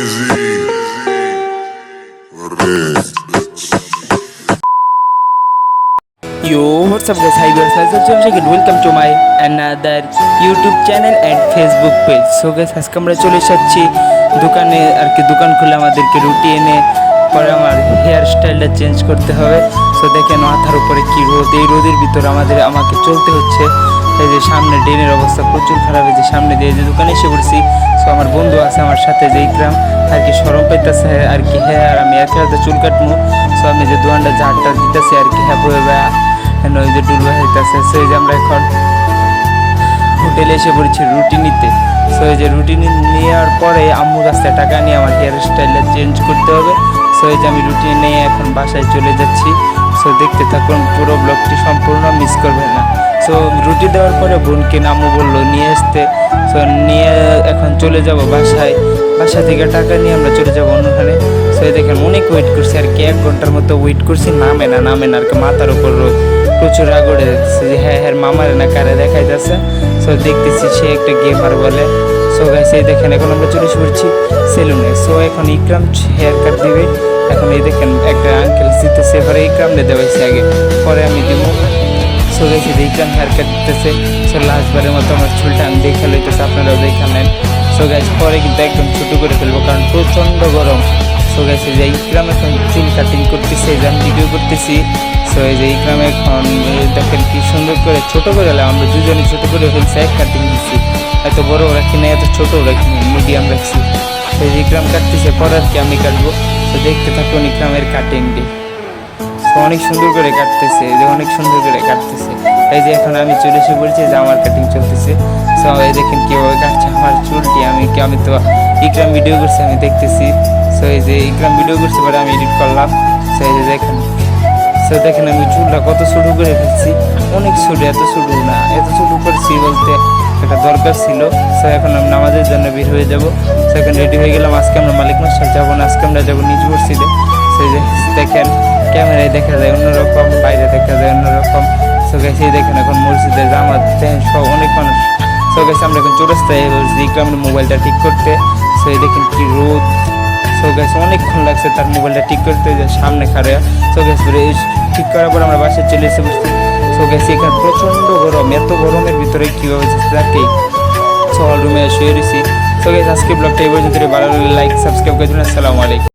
Yo, what's up guys? Hi viewers, welcome to my another YouTube channel and Facebook page. So guys, আজকে আমরা চলে এসেছি দোকানে আর কি দোকান খুলে আমাদেরকে রুটি এনে পরে আমার হেয়ার স্টাইলটা চেঞ্জ করতে হবে। সো দেখেন মাথার উপরে কি রোদ, এই রোদের ভিতরে আমাকে চলতে হচ্ছে। এই যে সামনে ড্রেনের অবস্থা প্রচুর খারাপ, এই যে সামনে দিয়ে যে দোকানে এসে পড়ছি। সো আমার বন্ধু আছে আমার সাথে, যে ইকরাম আর কি সরম পাইতেছে আর কি হ্যাঁ, আর আমি একে হাতে চুল কাটবো। সো আমি যে দোকানটা ঝাড়টা দিতেছি আর কি হ্যাঁ বয়ে ওই যে ডুলবা হইতেছে। সো এই যে আমরা এখন হোটেলে এসে পড়েছি রুটি নিতে। সো এই যে রুটি নেওয়ার পরে আম্মুর কাছে টাকা নিয়ে আমার হেয়ার স্টাইলটা চেঞ্জ করতে হবে। সো এই যে আমি রুটি নিয়ে এখন বাসায় চলে যাচ্ছি। সো দেখতে থাকুন, পুরো ব্লগটি সম্পূর্ণ মিস করবেন না। সো রুটি দেওয়ার পরে বোনকে আম্মু বললো নিয়ে আসতে। সো নিয়ে এখন চলে যাব বাসায়। বাসা থেকে টাকা নিয়ে আমরা চলে যাবো অন্যখানে। সো দেখেন অনেক ওয়েট করছি আর কি, 1 ঘন্টার মতো ওয়েট করছি, নামে না আর কি, মাথার উপর রোদ প্রচুর রাগড়ে যাচ্ছে যে হ্যাঁ মামারে না কারে দেখাই যাচ্ছে। সো দেখতেছি সে একটা গেমার বলে। সো গাইস এই দেখেন এখন আমরা চলে পড়ছি সেলুনে। সো এখন ইকরাম হেয়ার কাট দিবে। এখন এই দেখেন একটা আঙ্কেল জিতেছে, পরে ইকরাম দেওয়াইছে আগে, পরে আমি দিব। সো গাইস ইকরাম হেয়ার কাট দিতেছে। সো লাস্টবারের মতো আমার চুলটা আমি দেখে লইতেছে, আপনারাও দেখে নেন। সো গাইস পরে কিন্তু একদম ছোটো করে ফেলবো কারণ প্রচণ্ড গরম। সো গাইস এই যে ইকরাম এখন চুল কাটিং করতেছে, যে আমি ভিডিও করতেছি। সো এই যে ইকরাম এখন দেখেন কি সুন্দর করে ছোটো করে আমরা দুজনে ছোটো করে ফেলছি, এক কাটিং দিচ্ছি। এত বড় রাখি না, এত ছোটো রাখি না, মিডিয়াম রাখছি। সেই যে ইকরাম কাটতেছে, পরে আর কি আমি কাটবো। তো দেখতে থাকুন ইকরামের কাটিংটি। তো অনেক সুন্দর করে কাটতেছে, যে অনেক সুন্দর করে কাটতেছে। এই যে এখন আমি চলে এসে বলছি যে আমার কাটিং চলতেছে। সো এই দেখেন কীভাবে কাটছে আমার চুলটি। আমি তো ইকরাম ভিডিও করছি, আমি দেখতেছি। সো এই যে ইকরাম ভিডিও করছে, পরে আমি এডিট করলাম। সো এই যে দেখেন, সো দেখেন আমি চুলটা কত ছোটো করে ফেলছি, অনেক ছোটো, এত ছোটো না, এত ছোটো করেছি বলতে একটা দরকার ছিল। সো এখন আমি নামাজের জন্য বের হয়ে যাবো। সো এখন রেডি হয়ে গেলাম। আজকে আমরা মালিক মশাই যাবো না, আজকে আমরা যাবো নিজ মসজিদে। সো যে দেখেন ক্যামেরায় দেখা যায় অন্যরকম, বাইরে দেখা যায় অন্যরকম। সো গেছে দেখেন এখন মসজিদে জামাত সব অনেক মানুষ। সো গেছে আমরা এখন চৌরাস্তায় বলছি ইকরামের মোবাইলটা ঠিক করতে। সো এই দেখেন কি রোদ। সো গেছে অনেকক্ষণ লাগছে তার মোবাইলটা ঠিক করতে, যে সামনে খাড়া। সো গেছে ঠিক করার পর আমরা বাসায় চলে এসে বসছি। সো গেছে এখানে প্রচণ্ড গরম, এত গরমের ভিতরে কীভাবে থাকে। সো রুমে শুয়ে রয়েছি। সো গেছে আজকে ব্লগটা এই পর্যন্ত, ভালো লাগলে লাইক সাবস্ক্রাইব করে দিন। আসসালামু আলাইকুম।